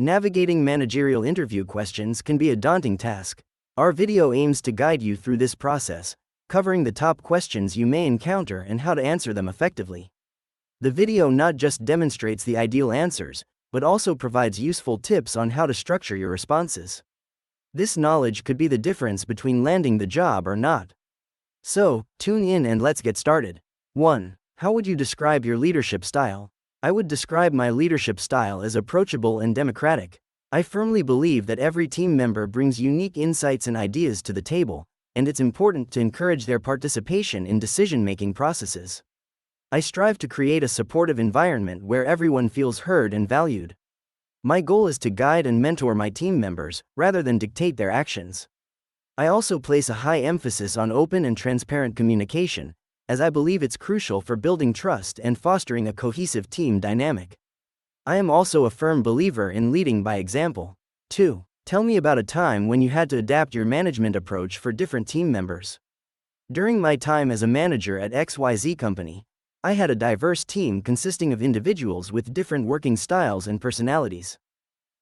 Navigating managerial interview questions can be a daunting task. Our video aims to guide you through this process, covering the top questions you may encounter and how to answer them effectively. The video not just demonstrates the ideal answers, but also provides useful tips on how to structure your responses. This knowledge could be the difference between landing the job or not. So, tune in and let's get started. 1. How would you describe your leadership style? I would describe my leadership style as approachable and democratic. I firmly believe that every team member brings unique insights and ideas to the table, and it's important to encourage their participation in decision-making processes. I strive to create a supportive environment where everyone feels heard and valued. My goal is to guide and mentor my team members, rather than dictate their actions. I also place a high emphasis on open and transparent communication, as I believe it's crucial for building trust and fostering a cohesive team dynamic. I am also a firm believer in leading by example. 2. Tell me about a time when you had to adapt your management approach for different team members. During my time as a manager at XYZ Company, I had a diverse team consisting of individuals with different working styles and personalities.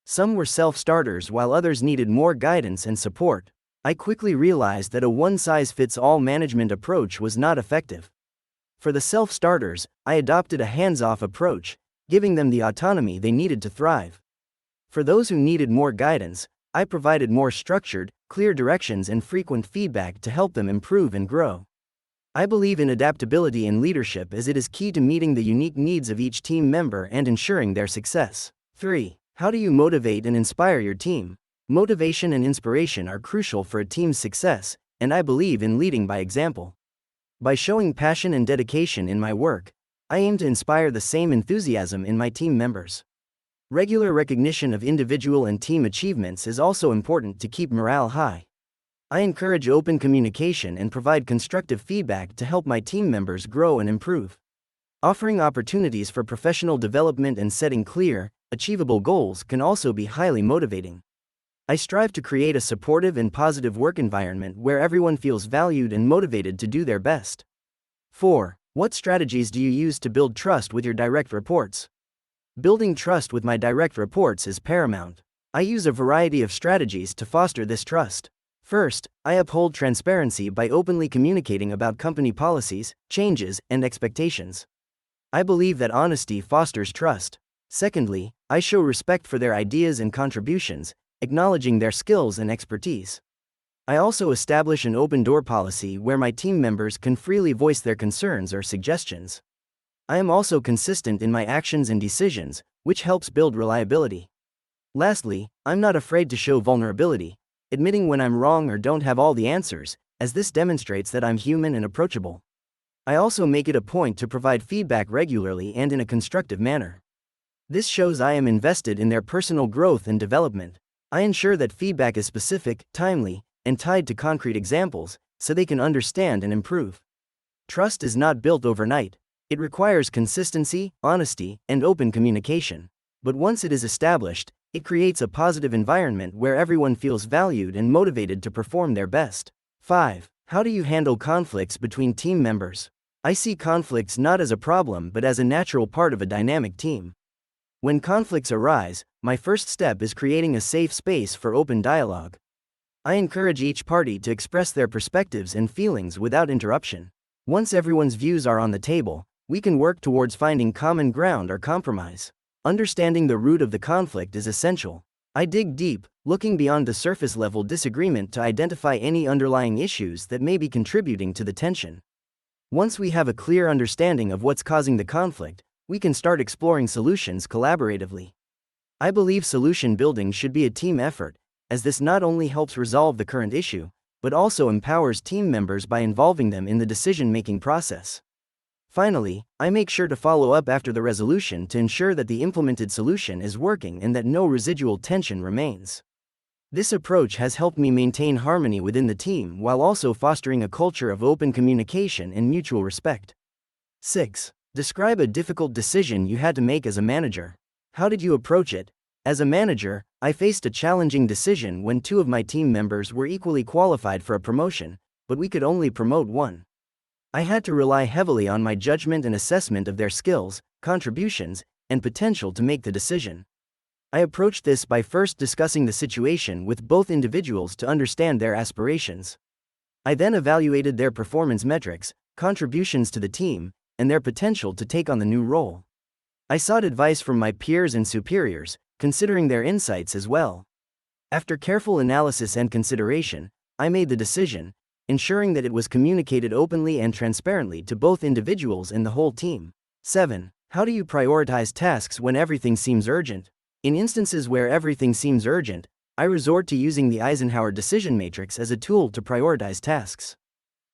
Some were self-starters while others needed more guidance and support. I quickly realized that a one-size-fits-all management approach was not effective. For the self-starters, I adopted a hands-off approach, giving them the autonomy they needed to thrive. For those who needed more guidance, I provided more structured, clear directions and frequent feedback to help them improve and grow. I believe in adaptability in leadership as it is key to meeting the unique needs of each team member and ensuring their success. 3. How do you motivate and inspire your team? Motivation and inspiration are crucial for a team's success, and I believe in leading by example. By showing passion and dedication in my work, I aim to inspire the same enthusiasm in my team members. Regular recognition of individual and team achievements is also important to keep morale high. I encourage open communication and provide constructive feedback to help my team members grow and improve. Offering opportunities for professional development and setting clear, achievable goals can also be highly motivating. I strive to create a supportive and positive work environment where everyone feels valued and motivated to do their best. 4. What strategies do you use to build trust with your direct reports? Building trust with my direct reports is paramount. I use a variety of strategies to foster this trust. First, I uphold transparency by openly communicating about company policies, changes, and expectations. I believe that honesty fosters trust. Secondly, I show respect for their ideas and contributions, acknowledging their skills and expertise. I also establish an open-door policy where my team members can freely voice their concerns or suggestions. I am also consistent in my actions and decisions, which helps build reliability. Lastly, I'm not afraid to show vulnerability, admitting when I'm wrong or don't have all the answers, as this demonstrates that I'm human and approachable. I also make it a point to provide feedback regularly and in a constructive manner. This shows I am invested in their personal growth and development. I ensure that feedback is specific, timely, and tied to concrete examples, so they can understand and improve. Trust is not built overnight. It requires consistency, honesty, and open communication. But once it is established, it creates a positive environment where everyone feels valued and motivated to perform their best. 5. How do you handle conflicts between team members? I see conflicts not as a problem but as a natural part of a dynamic team. When conflicts arise, my first step is creating a safe space for open dialogue. I encourage each party to express their perspectives and feelings without interruption. Once everyone's views are on the table, we can work towards finding common ground or compromise. Understanding the root of the conflict is essential. I dig deep, looking beyond the surface-level disagreement to identify any underlying issues that may be contributing to the tension. Once we have a clear understanding of what's causing the conflict, we can start exploring solutions collaboratively. I believe solution building should be a team effort, as this not only helps resolve the current issue, but also empowers team members by involving them in the decision-making process. Finally, I make sure to follow up after the resolution to ensure that the implemented solution is working and that no residual tension remains. This approach has helped me maintain harmony within the team while also fostering a culture of open communication and mutual respect. 6. Describe a difficult decision you had to make as a manager. How did you approach it? As a manager, I faced a challenging decision when two of my team members were equally qualified for a promotion, but we could only promote one. I had to rely heavily on my judgment and assessment of their skills, contributions, and potential to make the decision. I approached this by first discussing the situation with both individuals to understand their aspirations. I then evaluated their performance metrics, contributions to the team, and their potential to take on the new role. I sought advice from my peers and superiors, considering their insights as well. After careful analysis and consideration, I made the decision, ensuring that it was communicated openly and transparently to both individuals and the whole team. 7. How do you prioritize tasks when everything seems urgent? In instances where everything seems urgent, I resort to using the Eisenhower decision matrix as a tool to prioritize tasks.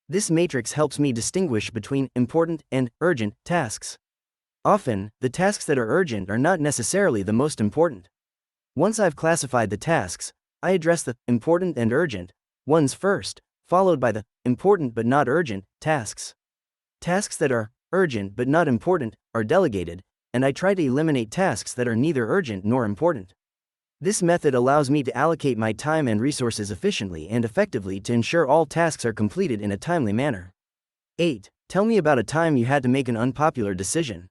This matrix helps me distinguish between important and urgent tasks. Often, the tasks that are urgent are not necessarily the most important. Once I've classified the tasks, I address the important and urgent ones first, followed by the important but not urgent tasks. Tasks that are urgent but not important are delegated, and I try to eliminate tasks that are neither urgent nor important. This method allows me to allocate my time and resources efficiently and effectively to ensure all tasks are completed in a timely manner. 8. Tell me about a time you had to make an unpopular decision.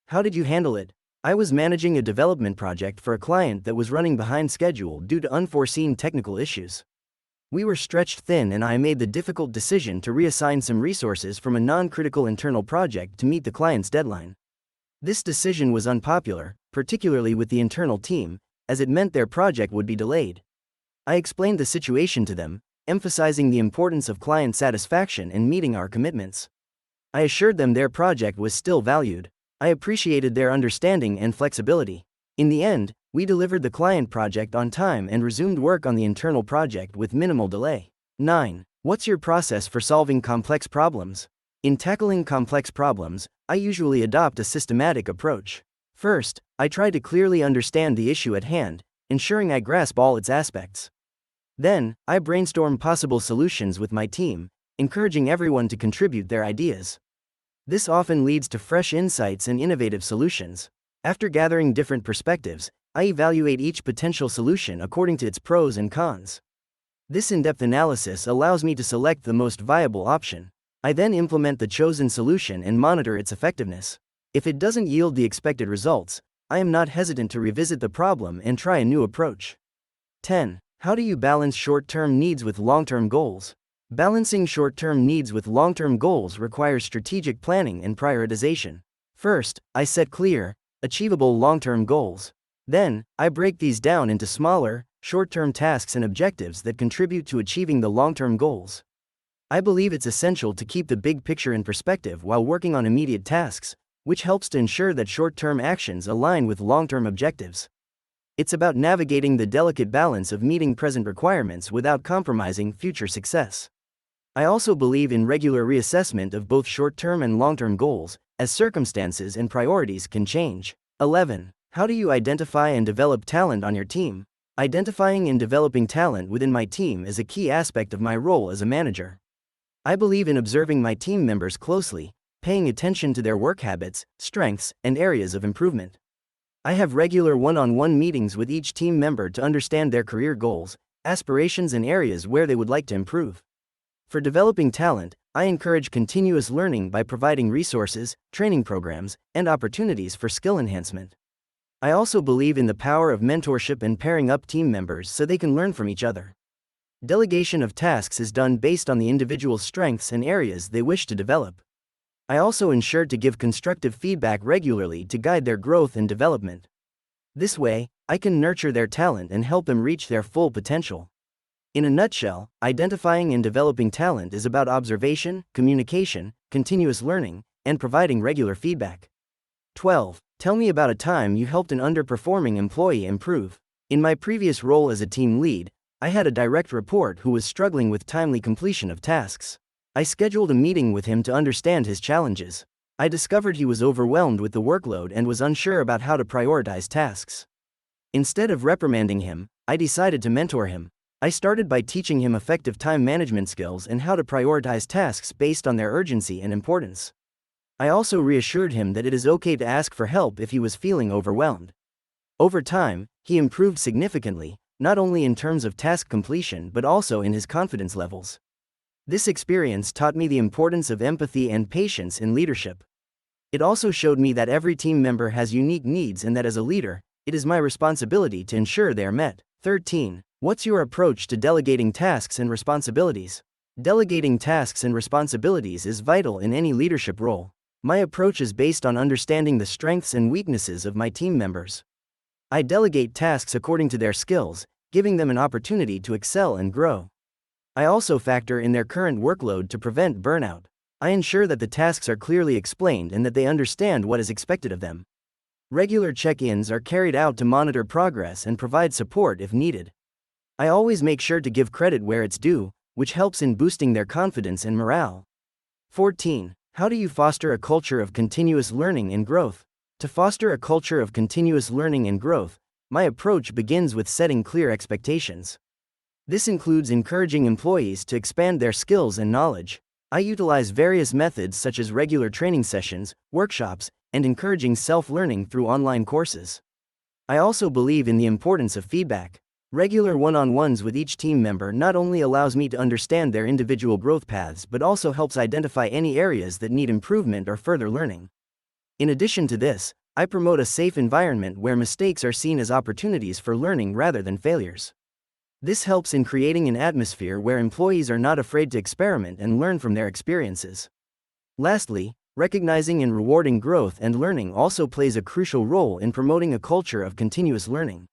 How did you handle it? I was managing a development project for a client that was running behind schedule due to unforeseen technical issues. We were stretched thin and I made the difficult decision to reassign some resources from a non-critical internal project to meet the client's deadline. This decision was unpopular, particularly with the internal team, as it meant their project would be delayed. I explained the situation to them, emphasizing the importance of client satisfaction and meeting our commitments. I assured them their project was still valued. I appreciated their understanding and flexibility. In the end, we delivered the client project on time and resumed work on the internal project with minimal delay. 9. What's your process for solving complex problems? In tackling complex problems, I usually adopt a systematic approach. First, I try to clearly understand the issue at hand, ensuring I grasp all its aspects. Then, I brainstorm possible solutions with my team, encouraging everyone to contribute their ideas. This often leads to fresh insights and innovative solutions. After gathering different perspectives, I evaluate each potential solution according to its pros and cons. This in-depth analysis allows me to select the most viable option. I then implement the chosen solution and monitor its effectiveness. If it doesn't yield the expected results, I am not hesitant to revisit the problem and try a new approach. 10. How do you balance short-term needs with long-term goals? Balancing short-term needs with long-term goals requires strategic planning and prioritization. First, I set clear, achievable long-term goals. Then, I break these down into smaller, short-term tasks and objectives that contribute to achieving the long-term goals. I believe it's essential to keep the big picture in perspective while working on immediate tasks, which helps to ensure that short-term actions align with long-term objectives. It's about navigating the delicate balance of meeting present requirements without compromising future success. I also believe in regular reassessment of both short-term and long-term goals, as circumstances and priorities can change. 11. How do you identify and develop talent on your team? Identifying and developing talent within my team is a key aspect of my role as a manager. I believe in observing my team members closely, paying attention to their work habits, strengths, and areas of improvement. I have regular one-on-one meetings with each team member to understand their career goals, aspirations, and areas where they would like to improve. For developing talent, I encourage continuous learning by providing resources, training programs, and opportunities for skill enhancement. I also believe in the power of mentorship and pairing up team members so they can learn from each other. Delegation of tasks is done based on the individual's strengths and areas they wish to develop. I also ensure to give constructive feedback regularly to guide their growth and development. This way, I can nurture their talent and help them reach their full potential. In a nutshell, identifying and developing talent is about observation, communication, continuous learning, and providing regular feedback. 12. Tell me about a time you helped an underperforming employee improve. In my previous role as a team lead, I had a direct report who was struggling with timely completion of tasks. I scheduled a meeting with him to understand his challenges. I discovered he was overwhelmed with the workload and was unsure about how to prioritize tasks. Instead of reprimanding him, I decided to mentor him. I started by teaching him effective time management skills and how to prioritize tasks based on their urgency and importance. I also reassured him that it is okay to ask for help if he was feeling overwhelmed. Over time, he improved significantly, not only in terms of task completion but also in his confidence levels. This experience taught me the importance of empathy and patience in leadership. It also showed me that every team member has unique needs and that as a leader, It is my responsibility to ensure they are met. 13. What's your approach to delegating tasks and responsibilities? Delegating tasks and responsibilities is vital in any leadership role. My approach is based on understanding the strengths and weaknesses of my team members. I delegate tasks according to their skills, giving them an opportunity to excel and grow. I also factor in their current workload to prevent burnout. I ensure that the tasks are clearly explained and that they understand what is expected of them. Regular check-ins are carried out to monitor progress and provide support if needed. I always make sure to give credit where it's due, which helps in boosting their confidence and morale. 14. How do you foster a culture of continuous learning and growth? To foster a culture of continuous learning and growth, my approach begins with setting clear expectations. This includes encouraging employees to expand their skills and knowledge. I utilize various methods such as regular training sessions, workshops, and encouraging self-learning through online courses. I also believe in the importance of feedback. Regular one-on-ones with each team member not only allows me to understand their individual growth paths but also helps identify any areas that need improvement or further learning. In addition to this, I promote a safe environment where mistakes are seen as opportunities for learning rather than failures. This helps in creating an atmosphere where employees are not afraid to experiment and learn from their experiences. Lastly, recognizing and rewarding growth and learning also plays a crucial role in promoting a culture of continuous learning.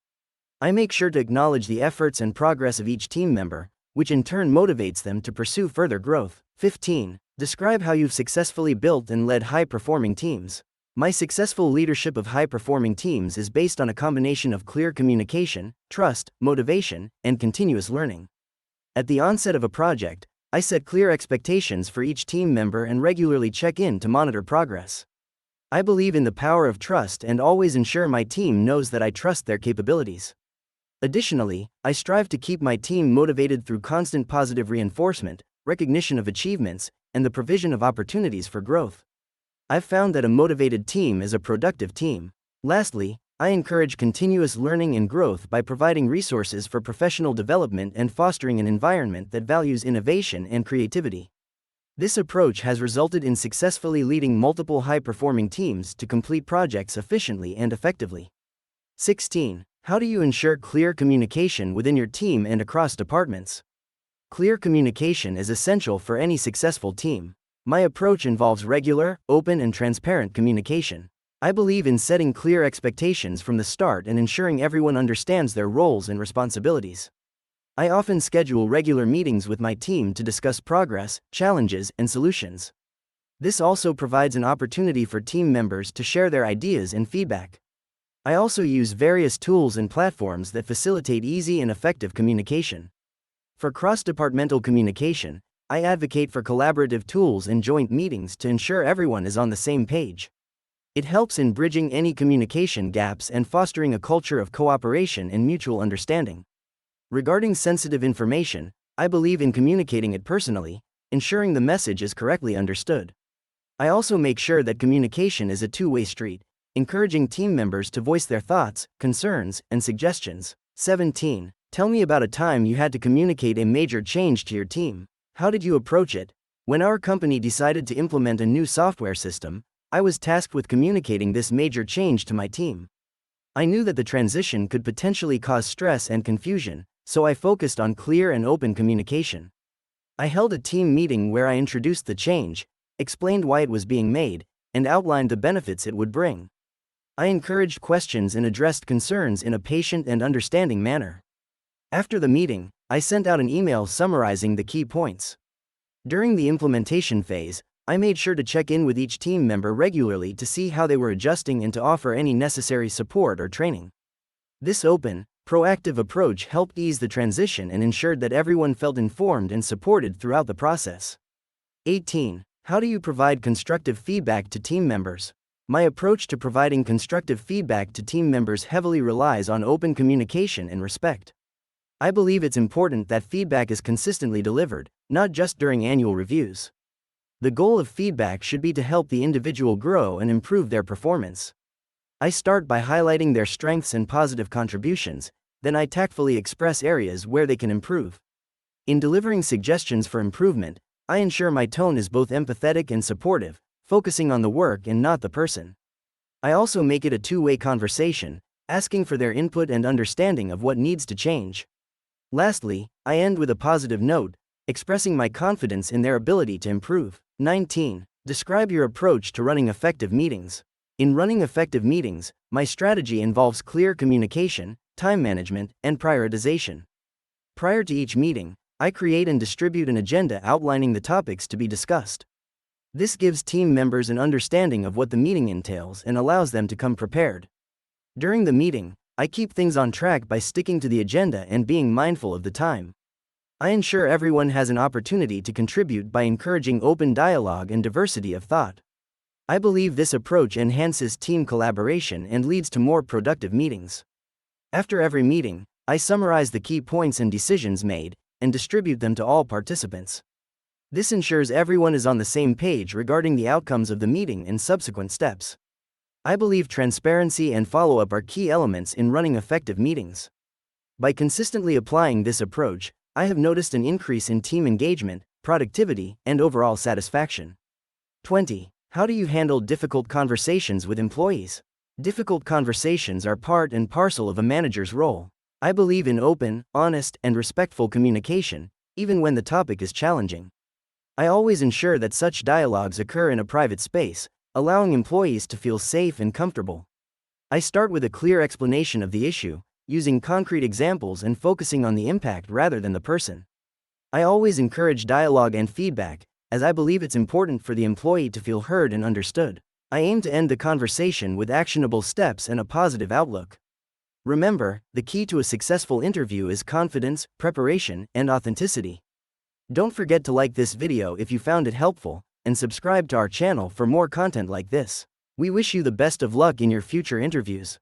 I make sure to acknowledge the efforts and progress of each team member, which in turn motivates them to pursue further growth. 15. Describe how you've successfully built and led high-performing teams. My successful leadership of high-performing teams is based on a combination of clear communication, trust, motivation, and continuous learning. At the onset of a project, I set clear expectations for each team member and regularly check in to monitor progress. I believe in the power of trust and always ensure my team knows that I trust their capabilities. Additionally, I strive to keep my team motivated through constant positive reinforcement, recognition of achievements, and the provision of opportunities for growth. I've found that a motivated team is a productive team. Lastly, I encourage continuous learning and growth by providing resources for professional development and fostering an environment that values innovation and creativity. This approach has resulted in successfully leading multiple high-performing teams to complete projects efficiently and effectively. 16. How do you ensure clear communication within your team and across departments? Clear communication is essential for any successful team. My approach involves regular, open, and transparent communication. I believe in setting clear expectations from the start and ensuring everyone understands their roles and responsibilities. I often schedule regular meetings with my team to discuss progress, challenges, and solutions. This also provides an opportunity for team members to share their ideas and feedback. I also use various tools and platforms that facilitate easy and effective communication. For cross-departmental communication, I advocate for collaborative tools and joint meetings to ensure everyone is on the same page. It helps in bridging any communication gaps and fostering a culture of cooperation and mutual understanding. Regarding sensitive information, I believe in communicating it personally, ensuring the message is correctly understood. I also make sure that communication is a two-way street, encouraging team members to voice their thoughts, concerns, and suggestions. 17. Tell me about a time you had to communicate a major change to your team. How did you approach it? When our company decided to implement a new software system, I was tasked with communicating this major change to my team. I knew that the transition could potentially cause stress and confusion, so I focused on clear and open communication. I held a team meeting where I introduced the change, explained why it was being made, and outlined the benefits it would bring. I encouraged questions and addressed concerns in a patient and understanding manner. After the meeting, I sent out an email summarizing the key points. During the implementation phase, I made sure to check in with each team member regularly to see how they were adjusting and to offer any necessary support or training. This open, proactive approach helped ease the transition and ensured that everyone felt informed and supported throughout the process. 18. How do you provide constructive feedback to team members? My approach to providing constructive feedback to team members heavily relies on open communication and respect. I believe it's important that feedback is consistently delivered, not just during annual reviews. The goal of feedback should be to help the individual grow and improve their performance. I start by highlighting their strengths and positive contributions, then I tactfully express areas where they can improve. In delivering suggestions for improvement, I ensure my tone is both empathetic and supportive, focusing on the work and not the person. I also make it a two-way conversation, asking for their input and understanding of what needs to change. Lastly, I end with a positive note, expressing my confidence in their ability to improve. 19. Describe your approach to running effective meetings. In running effective meetings, my strategy involves clear communication, time management, and prioritization. Prior to each meeting, I create and distribute an agenda outlining the topics to be discussed. This gives team members an understanding of what the meeting entails and allows them to come prepared. During the meeting, I keep things on track by sticking to the agenda and being mindful of the time. I ensure everyone has an opportunity to contribute by encouraging open dialogue and diversity of thought. I believe this approach enhances team collaboration and leads to more productive meetings. After every meeting, I summarize the key points and decisions made and distribute them to all participants. This ensures everyone is on the same page regarding the outcomes of the meeting and subsequent steps. I believe transparency and follow-up are key elements in running effective meetings. By consistently applying this approach, I have noticed an increase in team engagement, productivity, and overall satisfaction. 20. How do you handle difficult conversations with employees? Difficult conversations are part and parcel of a manager's role. I believe in open, honest, and respectful communication, even when the topic is challenging. I always ensure that such dialogues occur in a private space, allowing employees to feel safe and comfortable. I start with a clear explanation of the issue, using concrete examples and focusing on the impact rather than the person. I always encourage dialogue and feedback, as I believe it's important for the employee to feel heard and understood. I aim to end the conversation with actionable steps and a positive outlook. Remember, the key to a successful interview is confidence, preparation, and authenticity. Don't forget to like this video if you found it helpful, and subscribe to our channel for more content like this. We wish you the best of luck in your future interviews.